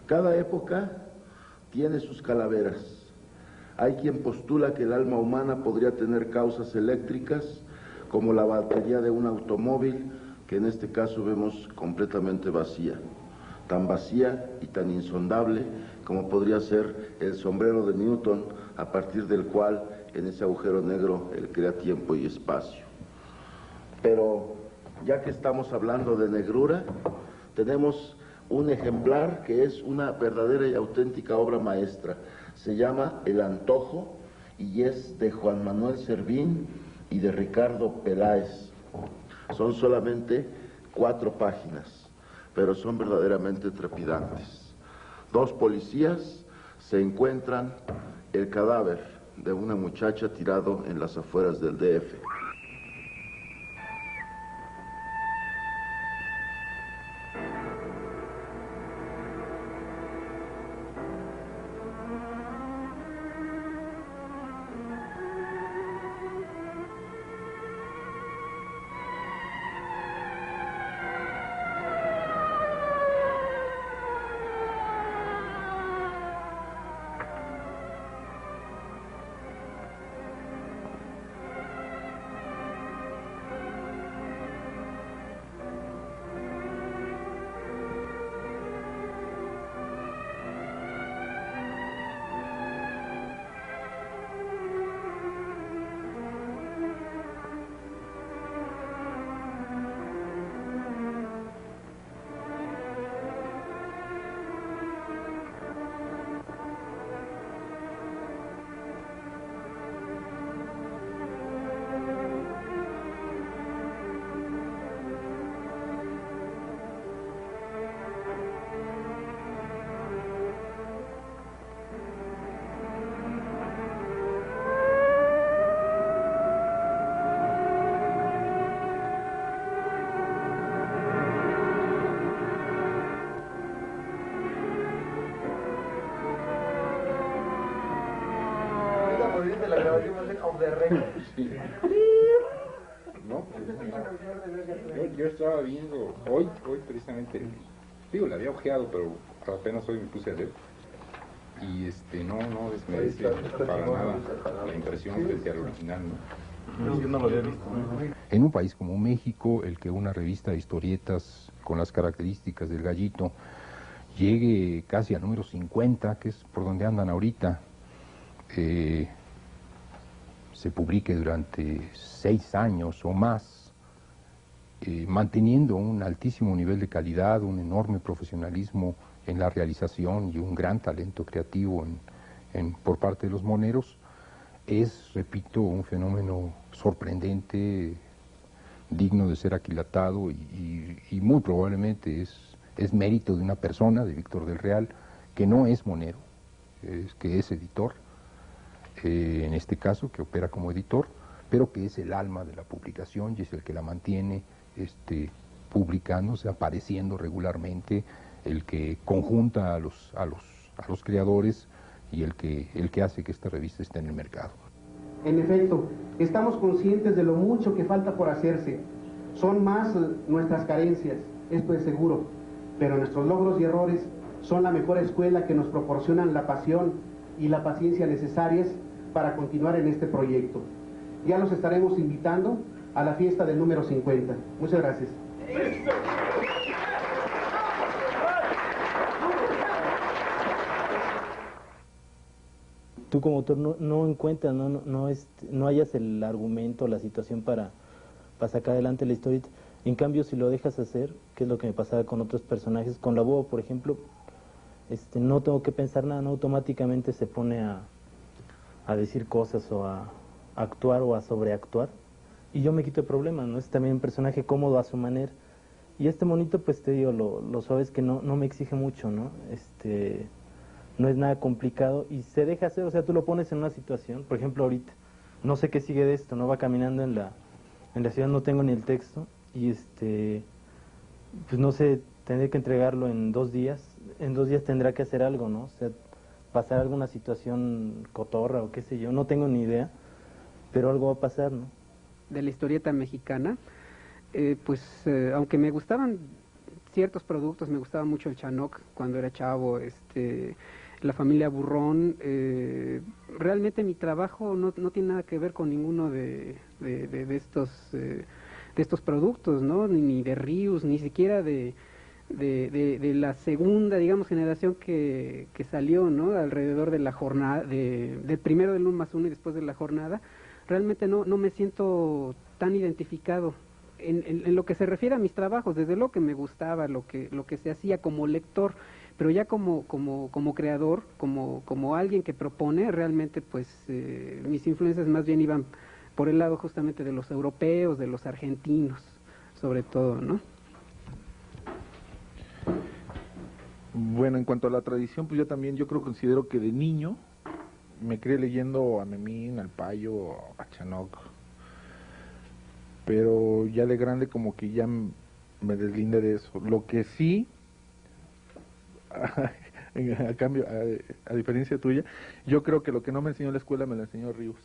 Cada época tiene sus calaveras. Hay quien postula que el alma humana podría tener causas eléctricas, como la batería de un automóvil, que en este caso vemos completamente vacía, tan vacía y tan insondable como podría ser el sombrero de Newton, a partir del cual en ese agujero negro él crea tiempo y espacio. Pero ya que estamos hablando de negrura, tenemos un ejemplar que es una verdadera y auténtica obra maestra. Se llama El Antojo y es de Juan Manuel Servín y de Ricardo Peláez. Son solamente 4 páginas, pero son verdaderamente trepidantes. 2 policías se encuentran el cadáver de una muchacha tirado en las afueras del DF. No, yo estaba viendo hoy precisamente, digo, la había ojeado, pero apenas hoy me puse a leer y no desmerece para nada la impresión frente al original, ¿no? Yo no lo había visto. En un país como México, el que una revista de historietas con las características del Gallito llegue casi al número 50, que es por donde andan ahorita, se publique durante 6 años o más, manteniendo un altísimo nivel de calidad, un enorme profesionalismo en la realización y un gran talento creativo por parte de los moneros, es, repito, un fenómeno sorprendente, digno de ser aquilatado y muy probablemente es mérito de una persona, de Víctor del Real, que no es monero, que es editor, en este caso, que opera como editor, pero que es el alma de la publicación y es el que la mantiene publicándose, apareciendo regularmente, el que conjunta a los creadores y el que hace que esta revista esté en el mercado. En efecto, estamos conscientes de lo mucho que falta por hacerse. Son más nuestras carencias, esto es seguro, pero nuestros logros y errores son la mejor escuela que nos proporcionan la pasión y la paciencia necesarias para continuar en este proyecto. Ya los estaremos invitando a la fiesta del número 50. Muchas gracias. Tú como autor no encuentras, no hallas el argumento, la situación para sacar adelante la historia. En cambio, si lo dejas hacer, que es lo que me pasaba con otros personajes, con la boba, por ejemplo, no tengo que pensar nada, no, automáticamente se pone a decir cosas o a actuar o a sobreactuar, y yo me quito el problema, ¿no? Es también un personaje cómodo a su manera, y este monito, pues te digo, lo suave es que no me exige mucho, ¿no? No es nada complicado y se deja hacer, o sea, tú lo pones en una situación, por ejemplo ahorita, no sé qué sigue de esto, no va caminando en la ciudad, no tengo ni el texto, y pues no sé, tendré que entregarlo en 2 días tendrá que hacer algo, ¿no? O sea, pasar alguna situación cotorra o qué sé yo, no tengo ni idea, pero algo va a pasar, ¿no? De la historieta mexicana, aunque me gustaban ciertos productos. Me gustaba mucho el Chanoc cuando era chavo, la familia Burrón. Realmente mi trabajo no tiene nada que ver con ninguno de estos productos, ¿no? Ni de Rius, ni siquiera de la segunda, digamos, generación que salió, ¿no? Alrededor de la jornada, del primero del 1+1 y después de la jornada. Realmente no me siento tan identificado en lo que se refiere a mis trabajos. Desde lo que me gustaba, lo que se hacía como lector, pero ya como creador, como alguien que propone, realmente pues mis influencias más bien iban por el lado justamente de los europeos, de los argentinos, sobre todo, ¿no? Bueno, en cuanto a la tradición, pues yo considero que de niño me crié leyendo a Memín, al Payo, a Chanoc, pero ya de grande como que ya me deslindé de eso. Lo que sí, a cambio, a diferencia tuya, yo creo que lo que no me enseñó la escuela me lo enseñó Ríos.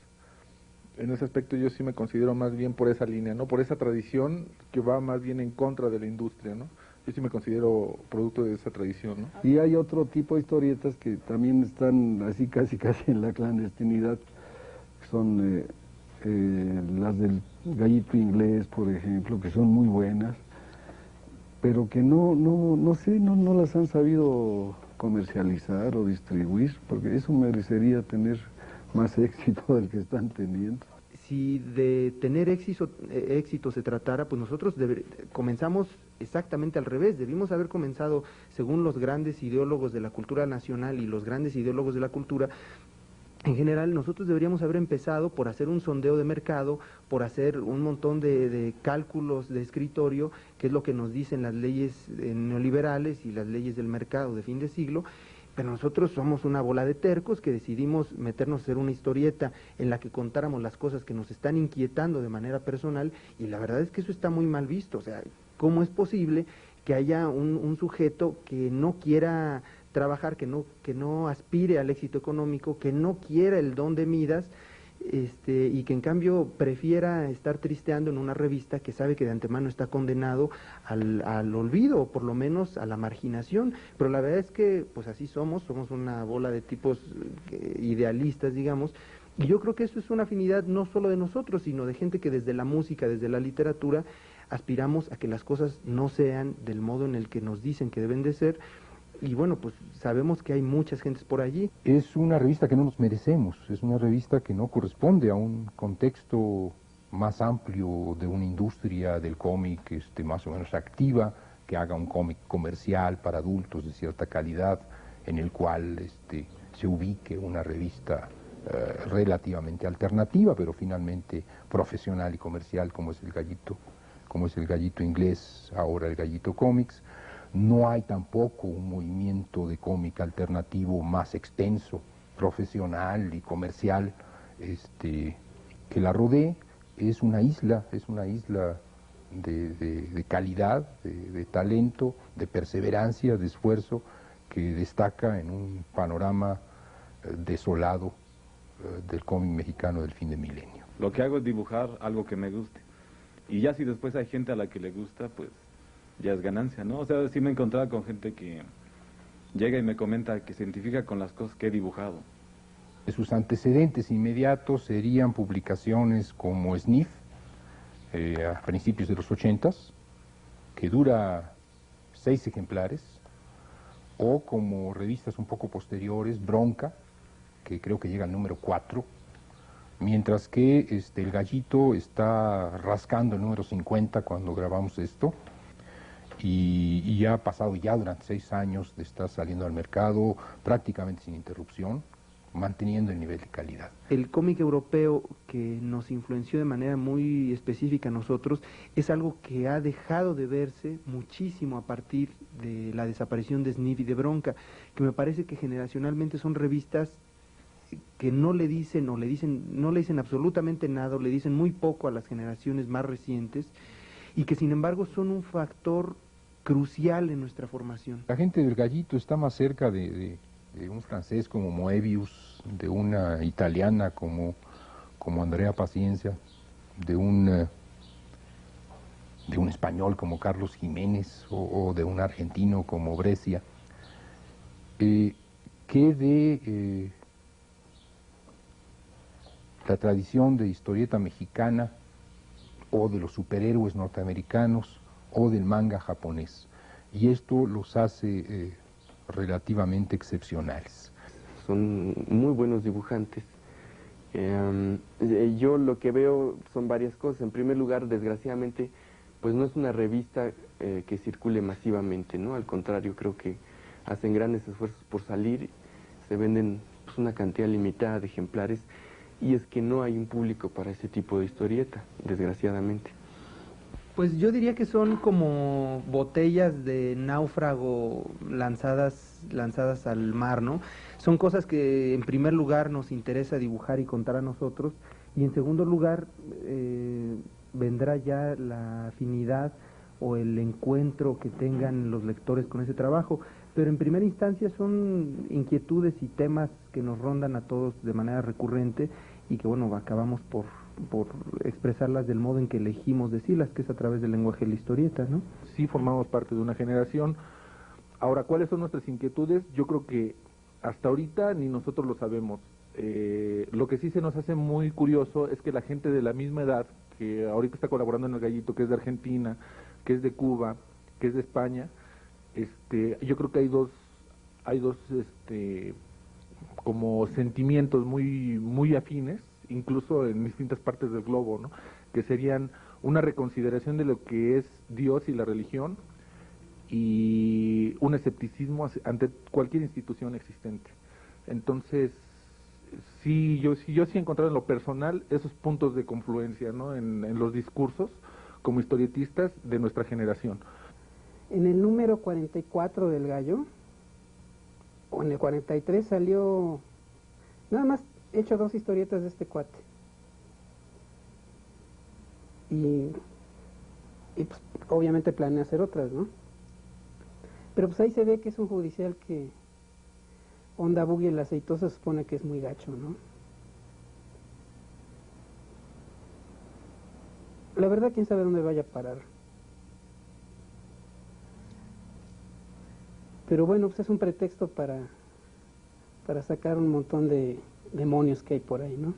En ese aspecto yo sí me considero más bien por esa línea, ¿no? Por esa tradición que va más bien en contra de la industria, ¿no? Yo sí me considero producto de esa tradición, ¿no? Y hay otro tipo de historietas que también están así casi en la clandestinidad, que son las del Gallito Inglés, por ejemplo, que son muy buenas, pero que no las han sabido comercializar o distribuir, porque eso merecería tener más éxito del que están teniendo. Si de tener éxito se tratara, pues nosotros comenzamos exactamente al revés. Debimos haber comenzado, según los grandes ideólogos de la cultura nacional y los grandes ideólogos de la cultura, en general, nosotros deberíamos haber empezado por hacer un sondeo de mercado, por hacer un montón de cálculos de escritorio, que es lo que nos dicen las leyes neoliberales y las leyes del mercado de fin de siglo. Pero nosotros somos una bola de tercos que decidimos meternos a hacer una historieta en la que contáramos las cosas que nos están inquietando de manera personal, y la verdad es que eso está muy mal visto. O sea, ¿cómo es posible que haya un sujeto que no quiera trabajar, que no aspire al éxito económico, que no quiera el don de Midas, y que en cambio prefiera estar tristeando en una revista que sabe que de antemano está condenado al olvido, o por lo menos a la marginación? Pero la verdad es que pues así somos una bola de tipos idealistas, digamos, y yo creo que eso es una afinidad no solo de nosotros, sino de gente que desde la música, desde la literatura, aspiramos a que las cosas no sean del modo en el que nos dicen que deben de ser. Y bueno, pues sabemos que hay muchas gentes por allí. Es una revista que no nos merecemos, es una revista que no corresponde a un contexto más amplio de una industria del cómic más o menos activa, que haga un cómic comercial para adultos de cierta calidad, en el cual se ubique una revista relativamente alternativa, pero finalmente profesional y comercial, como es el Gallito Inglés, ahora el Gallito Comics. No hay tampoco un movimiento de cómic alternativo más extenso, profesional y comercial, que la rodee. Es una isla de calidad, de talento, de perseverancia, de esfuerzo, que destaca en un panorama desolado del cómic mexicano del fin de milenio. Lo que hago es dibujar algo que me guste, y ya si después hay gente a la que le gusta, pues ya es ganancia, ¿no? O sea, sí me he encontrado con gente que llega y me comenta que se identifica con las cosas que he dibujado. Sus antecedentes inmediatos serían publicaciones como Sniff, a principios de los 80s, que dura 6 ejemplares, o como revistas un poco posteriores, Bronca, que creo que llega al número 4, mientras que el Gallito está rascando el número 50 cuando grabamos esto, y ya ha pasado durante 6 años de estar saliendo al mercado prácticamente sin interrupción, manteniendo el nivel de calidad. El cómic europeo que nos influenció de manera muy específica a nosotros es algo que ha dejado de verse muchísimo a partir de la desaparición de Sniff y de Bronca, que me parece que generacionalmente son revistas que no le dicen absolutamente nada, o le dicen muy poco a las generaciones más recientes, y que sin embargo son un factor crucial en nuestra formación. La gente del Gallito está más cerca de un francés como Moebius, de una italiana como Andrea Paciencia, de un de un español como Carlos Jiménez o de un argentino como Brescia, que de la tradición de historieta mexicana o de los superhéroes norteamericanos o del manga japonés. Y esto los hace relativamente excepcionales. Son muy buenos dibujantes. Yo lo que veo son varias cosas. En primer lugar, desgraciadamente, pues no es una revista que circule masivamente, ¿no? Al contrario, creo que hacen grandes esfuerzos por salir, se venden pues, una cantidad limitada de ejemplares, y es que no hay un público para ese tipo de historieta, desgraciadamente. Pues yo diría que son como botellas de náufrago lanzadas al mar, ¿no? Son cosas que en primer lugar nos interesa dibujar y contar a nosotros, y en segundo lugar vendrá ya la afinidad o el encuentro que tengan los lectores con ese trabajo, pero en primera instancia son inquietudes y temas que nos rondan a todos de manera recurrente y que bueno, acabamos por expresarlas del modo en que elegimos decirlas, que es a través del lenguaje de la historieta, ¿no? Sí formamos parte de una generación. Ahora, ¿cuáles son nuestras inquietudes? Yo creo que hasta ahorita ni nosotros lo sabemos. Lo que sí se nos hace muy curioso es que la gente de la misma edad, que ahorita está colaborando en El Gallito, que es de Argentina, que es de Cuba, que es de España, yo creo que hay dos como sentimientos muy afines, incluso en distintas partes del globo, ¿no? Que serían una reconsideración de lo que es Dios y la religión y un escepticismo ante cualquier institución existente. Entonces, yo sí he encontrado en lo personal esos puntos de confluencia, ¿no? En los discursos como historietistas de nuestra generación. En el número 44 del Gallo, o en el 43 salió, nada más he hecho 2 historietas de este cuate. Y pues, obviamente planea hacer otras, ¿no? Pero pues ahí se ve que es un judicial que Onda Buggy el aceitoso se supone que es muy gacho, ¿no? La verdad, quién sabe dónde vaya a parar. Pero bueno, pues es un pretexto para sacar un montón de demonios que hay por ahí, ¿no?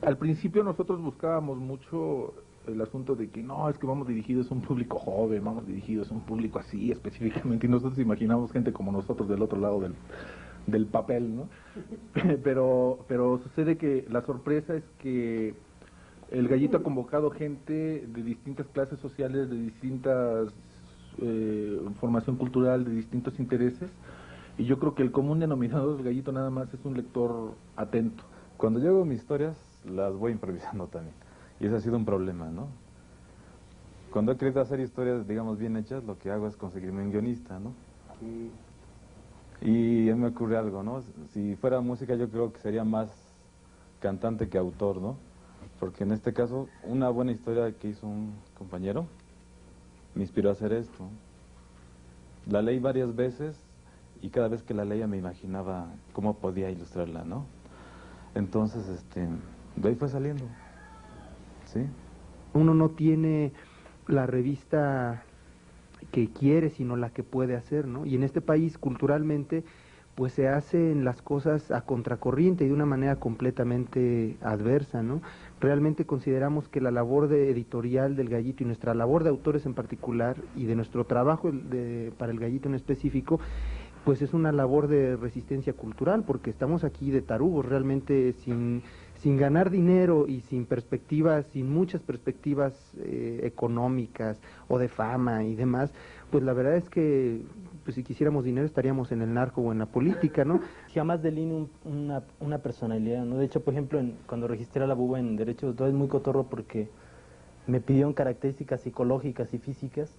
Al principio nosotros buscábamos mucho el asunto de que no, es que vamos dirigidos a un público joven, vamos dirigidos a un público así específicamente, y nosotros imaginamos gente como nosotros del otro lado del papel, ¿no? pero sucede que la sorpresa es que El Gallito ha convocado gente de distintas clases sociales, de distintas formación cultural, de distintos intereses, y yo creo que el común denominador del Gallito nada más es un lector atento. Cuando yo hago mis historias, las voy improvisando también, y ese ha sido un problema, ¿no? Cuando he querido hacer historias, digamos, bien hechas, lo que hago es conseguirme un guionista, ¿no? Y me ocurre algo, ¿no? Si fuera música, yo creo que sería más cantante que autor, ¿no? Porque en este caso, una buena historia que hizo un compañero me inspiró a hacer esto. La leí varias veces y cada vez que la leía me imaginaba cómo podía ilustrarla, ¿no? Entonces, de ahí fue saliendo, ¿sí? Uno no tiene la revista que quiere, sino la que puede hacer, ¿no? Y en este país, culturalmente, pues se hacen las cosas a contracorriente y de una manera completamente adversa, ¿no? Realmente consideramos que la labor editorial del Gallito y nuestra labor de autores en particular y de nuestro trabajo para el Gallito en específico, pues es una labor de resistencia cultural, porque estamos aquí de tarugos, realmente sin ganar dinero y sin perspectivas, sin muchas perspectivas económicas o de fama y demás, pues la verdad es que pues si quisiéramos dinero estaríamos en el narco o en la política, ¿no? Jamás delineo una personalidad, ¿no? De hecho, por ejemplo, cuando registré a la Buba en Derecho de Autor es muy cotorro porque me pidieron características psicológicas y físicas,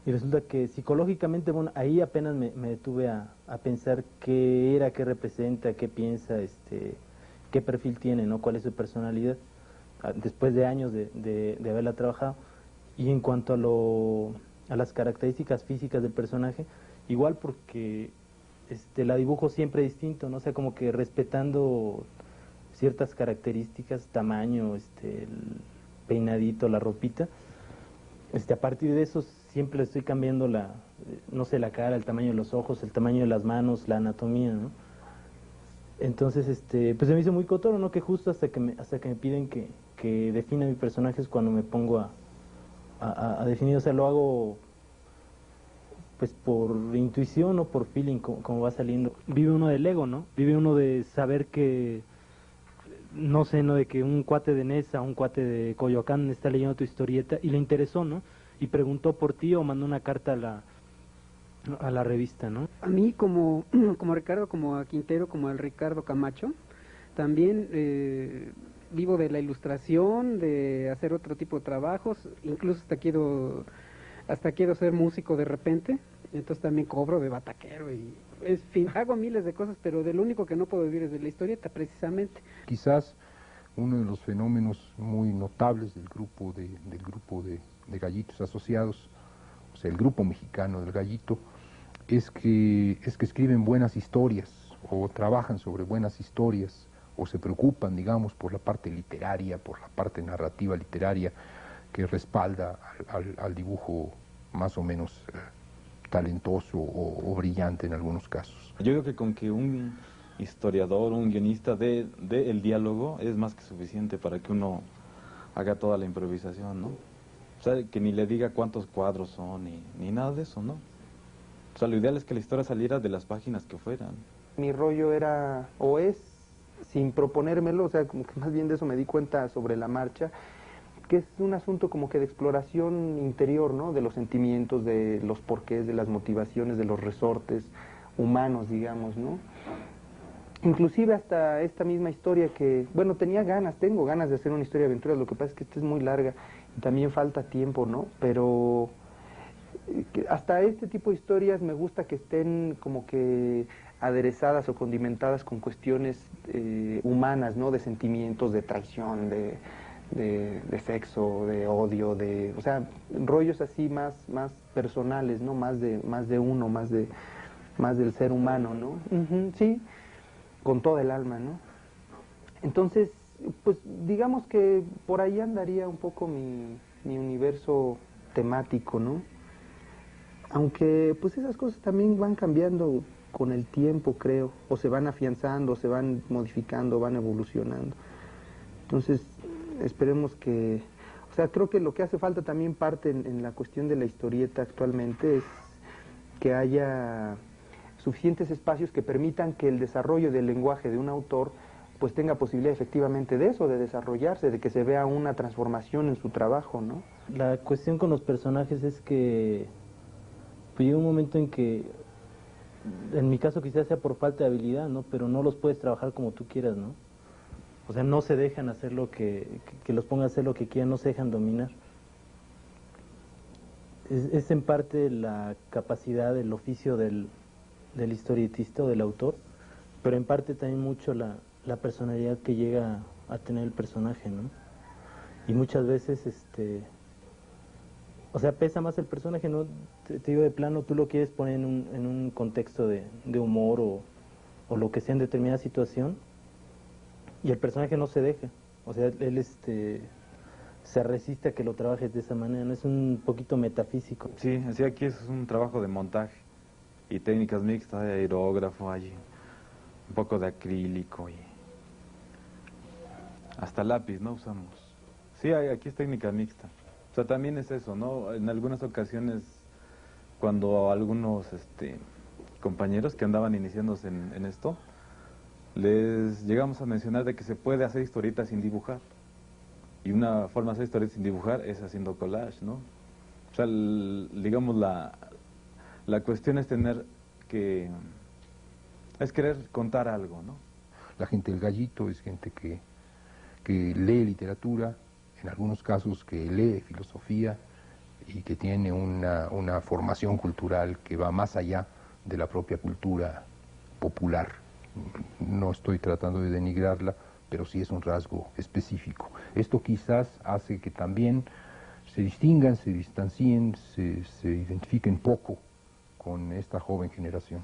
y resulta que psicológicamente, bueno, ahí apenas me detuve a pensar qué era, qué representa, qué piensa, qué perfil tiene, ¿no? Cuál es su personalidad, después de años de haberla trabajado. Y en cuanto a las características físicas del personaje, igual porque la dibujo siempre distinto, ¿no? O sea, como que respetando ciertas características, tamaño, el peinadito, la ropita. A partir de eso siempre le estoy cambiando no sé, la cara, el tamaño de los ojos, el tamaño de las manos, la anatomía, ¿no? Entonces, pues se me hizo muy cotorro, ¿no? Que justo hasta que me piden que defina mi personaje es cuando me pongo a definir, o sea, lo hago pues por intuición o por feeling, como va saliendo. Vive uno del ego, ¿no? Vive uno de saber que, no sé, ¿no? De que un cuate de Nesa, un cuate de Coyoacán está leyendo tu historieta y le interesó, ¿no? Y preguntó por ti o mandó una carta a la revista, ¿no? A mí como Ricardo, como a Quintero, como al Ricardo Camacho, también vivo de la ilustración, de hacer otro tipo de trabajos, incluso hasta quiero ser músico de repente, entonces también cobro de bataquero y, en fin, hago miles de cosas, pero de lo único que no puedo vivir es de la historieta, precisamente. Quizás uno de los fenómenos muy notables del grupo de gallitos asociados, o sea, el grupo mexicano del Gallito, es que escriben buenas historias, o trabajan sobre buenas historias, o se preocupan, digamos, por la parte literaria, por la parte narrativa literaria que respalda al dibujo más o menos talentoso o brillante en algunos casos. Yo creo que con que un historiador, un guionista dé el diálogo es más que suficiente para que uno haga toda la improvisación, ¿no? O sea, que ni le diga cuántos cuadros son, ni nada de eso, ¿no? O sea, lo ideal es que la historia saliera de las páginas que fueran. Mi rollo era, o es, sin proponérmelo, o sea, como que más bien de eso me di cuenta sobre la marcha, que es un asunto como que de exploración interior, ¿no? De los sentimientos, de los porqués, de las motivaciones, de los resortes humanos, digamos, ¿no? Inclusive hasta esta misma historia que, bueno, tengo ganas de hacer una historia de aventuras, lo que pasa es que esta es muy larga y también falta tiempo, ¿no? Pero hasta este tipo de historias me gusta que estén como que aderezadas o condimentadas con cuestiones humanas, ¿no? De sentimientos, de traición, de sexo, de odio, o sea, rollos así más personales, ¿no? Más de uno, más del ser humano, ¿no? Sí, con toda el alma, ¿no? Entonces, pues digamos que por ahí andaría un poco mi universo temático, ¿no? Aunque pues esas cosas también van cambiando con el tiempo, creo, o se van afianzando, se van modificando, van evolucionando. Entonces, esperemos que, o sea, creo que lo que hace falta también parte en la cuestión de la historieta actualmente es que haya suficientes espacios que permitan que el desarrollo del lenguaje de un autor pues tenga posibilidad efectivamente de eso, de desarrollarse, de que se vea una transformación en su trabajo, ¿no? La cuestión con los personajes es que pues, llega un momento en que, en mi caso quizás sea por falta de habilidad, ¿no? Pero no los puedes trabajar como tú quieras, ¿no? O sea, no se dejan hacer que los pongan a hacer lo que quieran, no se dejan dominar. Es en parte la capacidad, el oficio del historietista o del autor, pero en parte también mucho la personalidad que llega a tener el personaje, ¿no? Y muchas veces, o sea, pesa más el personaje, ¿no? Te digo de plano, tú lo quieres poner en un contexto de humor o lo que sea en determinada situación, y el personaje no se deja, o sea, él se resiste a que lo trabajes de esa manera, ¿no? Es un poquito metafísico. Sí, así aquí es un trabajo de montaje y técnicas mixtas, de aerógrafo, hay un poco de acrílico y hasta lápiz, ¿no? Usamos. Sí, aquí es técnica mixta. O sea, también es eso, ¿no? En algunas ocasiones, cuando algunos compañeros que andaban iniciándose en esto, les llegamos a mencionar de que se puede hacer historietas sin dibujar. Y una forma de hacer historietas sin dibujar es haciendo collage, ¿no? O sea, digamos, la cuestión es es querer contar algo, ¿no? La gente del Gallito es gente que lee literatura, en algunos casos que lee filosofía y que tiene una formación cultural que va más allá de la propia cultura popular. No estoy tratando de denigrarla, pero sí es un rasgo específico. Esto quizás hace que también se distingan, se distancien, se identifiquen poco con esta joven generación.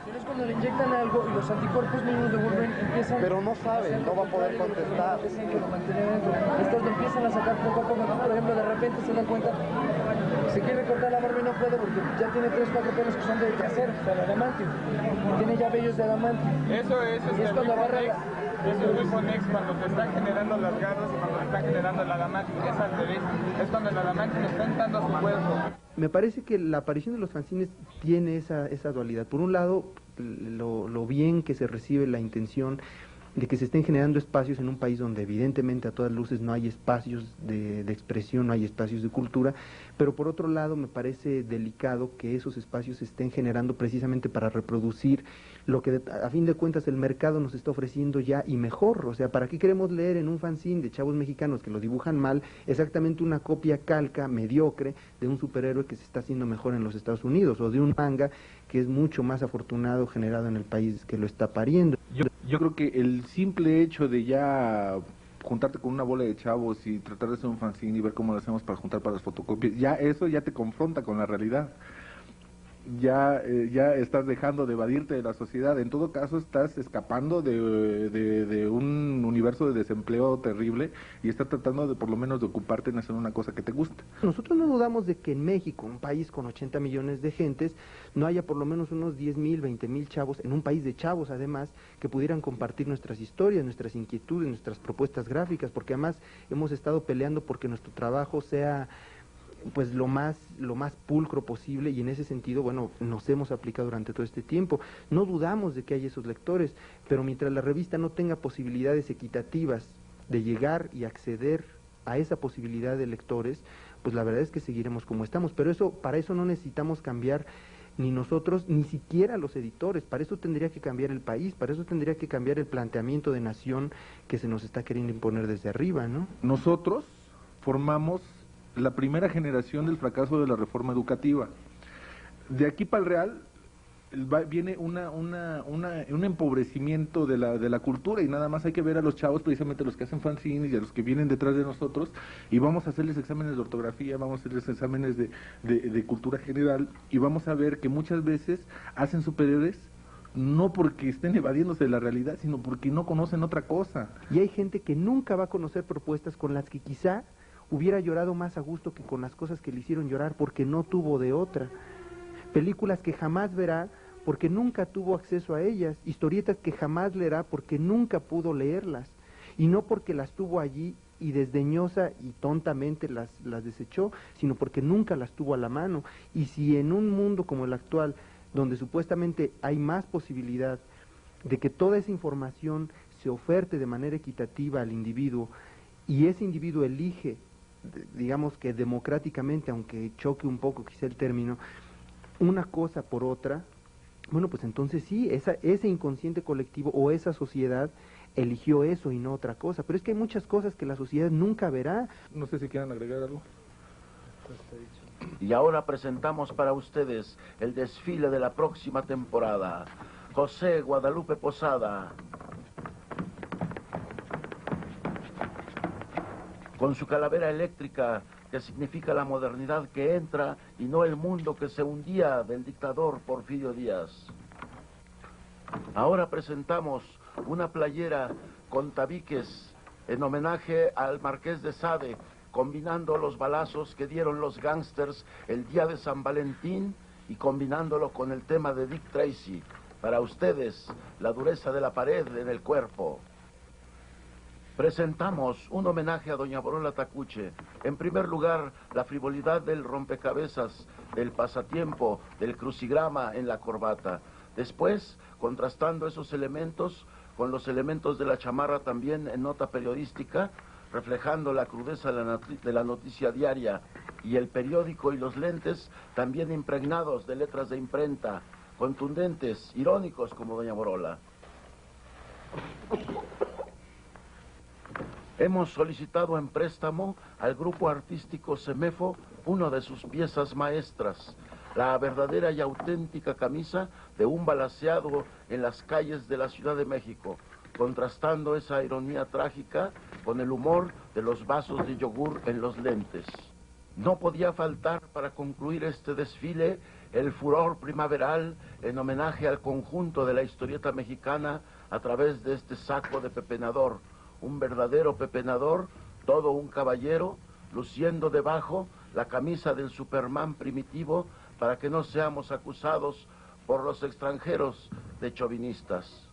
Es cuando le inyectan algo y los anticuerpos mismos empiezan... Pero no sabe, no va a poder contestar. Estos lo empiezan a sacar poco a poco. Por ejemplo, de repente se da cuenta, se quiere cortar la barba y no puede porque ya tiene 3 o 4 pelos que son de acero, o sea, de adamantio. Y tiene ya vellos de adamantio. Eso es cuando agarra la... Eso es Wiponex, cuando te están generando las garras y cuando te está generando el adamantio. Es al revés, es cuando el adamantio le está entrando a su cuerpo. Me parece que la aparición de los fanzines tiene esa dualidad. Por un lado, lo bien que se recibe la intención de que se estén generando espacios en un país donde evidentemente a todas luces no hay espacios de expresión, no hay espacios de cultura, pero por otro lado me parece delicado que esos espacios se estén generando precisamente para reproducir lo que a fin de cuentas el mercado nos está ofreciendo ya y mejor. O sea, ¿para qué queremos leer en un fanzine de chavos mexicanos que lo dibujan mal exactamente una copia calca mediocre de un superhéroe que se está haciendo mejor en los Estados Unidos, o de un manga que es mucho más afortunado generado en el país que lo está pariendo? Yo creo que el simple hecho de ya juntarte con una bola de chavos y tratar de hacer un fanzine y ver cómo lo hacemos para juntar para las fotocopias, ya eso ya te confronta con la realidad. Ya estás dejando de evadirte de la sociedad. En todo caso estás escapando de un universo de desempleo terrible y estás tratando de por lo menos de ocuparte en hacer una cosa que te gusta. Nosotros no dudamos de que en México, un país con 80 millones de gentes, no haya por lo menos unos 10,000, 20,000 chavos, en un país de chavos además, que pudieran compartir nuestras historias, nuestras inquietudes, nuestras propuestas gráficas, porque además hemos estado peleando porque nuestro trabajo sea pues lo más pulcro posible, y en ese sentido, bueno, nos hemos aplicado durante todo este tiempo. No dudamos de que haya esos lectores, pero mientras la revista no tenga posibilidades equitativas de llegar y acceder a esa posibilidad de lectores, pues la verdad es que seguiremos como estamos. Pero para eso no necesitamos cambiar ni nosotros, ni siquiera los editores. Para eso tendría que cambiar el país, para eso tendría que cambiar el planteamiento de nación que se nos está queriendo imponer desde arriba, ¿no? Nosotros formamos la primera generación del fracaso de la reforma educativa. De aquí para el Real viene un empobrecimiento de la cultura, y nada más hay que ver a los chavos, precisamente los que hacen fanzines y a los que vienen detrás de nosotros, y vamos a hacerles exámenes de ortografía, vamos a hacerles exámenes de cultura general, y vamos a ver que muchas veces hacen superiores no porque estén evadiéndose de la realidad, sino porque no conocen otra cosa. Y hay gente que nunca va a conocer propuestas con las que quizá hubiera llorado más a gusto que con las cosas que le hicieron llorar, porque no tuvo de otra. Películas que jamás verá porque nunca tuvo acceso a ellas, historietas que jamás leerá porque nunca pudo leerlas, y no porque las tuvo allí y desdeñosa y tontamente las desechó, sino porque nunca las tuvo a la mano. Y si en un mundo como el actual, donde supuestamente hay más posibilidad de que toda esa información se oferte de manera equitativa al individuo, y ese individuo elige, digamos que democráticamente, aunque choque un poco quizá el término, una cosa por otra, bueno, pues entonces sí, ese inconsciente colectivo o esa sociedad eligió eso y no otra cosa. Pero es que hay muchas cosas que la sociedad nunca verá. No sé si quieran agregar algo. Y ahora presentamos para ustedes el desfile de la próxima temporada. José Guadalupe Posada, con su calavera eléctrica, que significa la modernidad que entra y no el mundo que se hundía del dictador Porfirio Díaz. Ahora presentamos una playera con tabiques en homenaje al Marqués de Sade, combinando los balazos que dieron los gángsters el día de San Valentín y combinándolo con el tema de Dick Tracy. Para ustedes, la dureza de la pared en el cuerpo. Presentamos un homenaje a doña Borola Tacuche. En primer lugar, la frivolidad del rompecabezas, del pasatiempo, del crucigrama en la corbata. Después, contrastando esos elementos con los elementos de la chamarra también en nota periodística, reflejando la crudeza de la noticia diaria, y el periódico y los lentes también impregnados de letras de imprenta, contundentes, irónicos como doña Borola. Hemos solicitado en préstamo al grupo artístico Semefo una de sus piezas maestras, la verdadera y auténtica camisa de un balaceado en las calles de la Ciudad de México, contrastando esa ironía trágica con el humor de los vasos de yogur en los lentes. No podía faltar para concluir este desfile el furor primaveral en homenaje al conjunto de la historieta mexicana a través de este saco de pepenador, un verdadero pepenador, todo un caballero, luciendo debajo la camisa del Superman primitivo para que no seamos acusados por los extranjeros de chauvinistas.